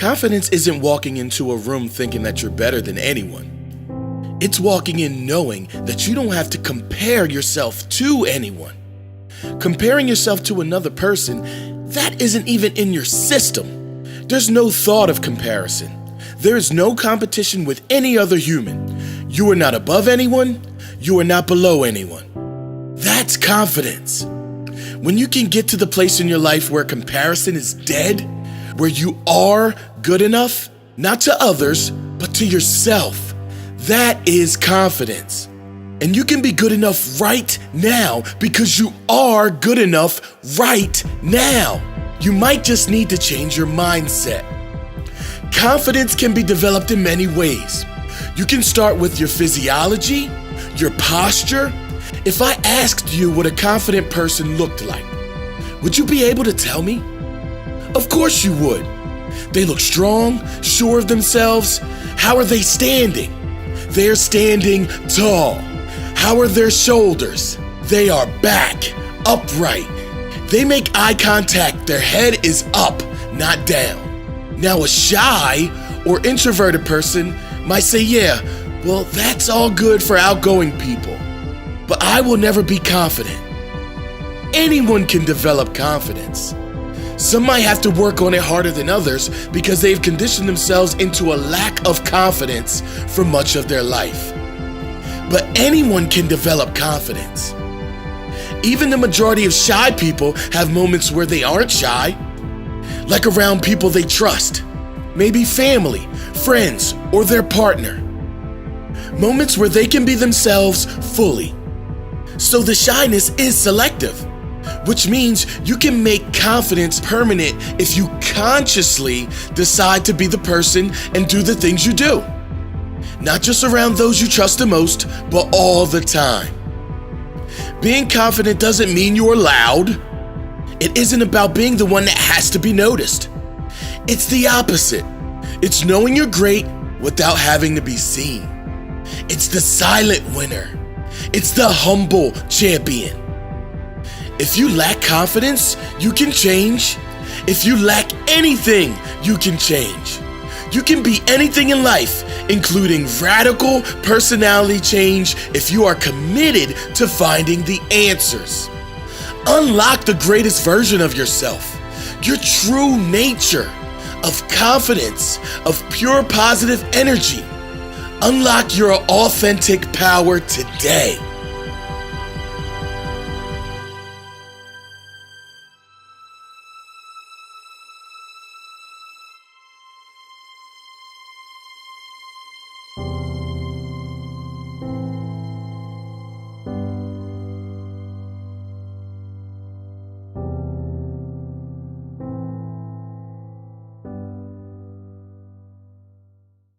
Confidence isn't walking into a room thinking that you're better than anyone. It's walking in knowing that you don't have to compare yourself to anyone. Comparing yourself to another person, that isn't even in your system. There's no thought of comparison. There is no competition with any other human. You are not above anyone. You are not below anyone. That's confidence. When you can get to the place in your life where comparison is dead, where you are good enough, not to others, but to yourself, that is confidence. And you can be good enough right now because you are good enough right now. You might just need to change your mindset. Confidence can be developed in many ways. You can start with your physiology, your posture. If I asked you what a confident person looked like, would you be able to tell me? Of course you would. They look strong, sure of themselves. How are they standing? They're standing tall. How are their shoulders? They are back, upright. They make eye contact. Their head is up, not down. Now a shy or introverted person might say, yeah, well, that's all good for outgoing people, but I will never be confident. Anyone can develop confidence. Some might have to work on it harder than others because they've conditioned themselves into a lack of confidence for much of their life. But anyone can develop confidence. Even the majority of shy people have moments where they aren't shy, like around people they trust, maybe family, friends, or their partner. Moments where they can be themselves fully. So the shyness is selective, which means you can make confidence permanent if you consciously decide to be the person and do the things you do. Not just around those you trust the most, but all the time. Being confident doesn't mean you're loud. It isn't about being the one that has to be noticed. It's the opposite. It's knowing you're great without having to be seen. It's the silent winner. It's the humble champion. If you lack confidence, you can change. If you lack anything, you can change. You can be anything in life, including radical personality change, if you are committed to finding the answers. Unlock the greatest version of yourself, your true nature, of confidence, of pure positive energy. Unlock your authentic power today.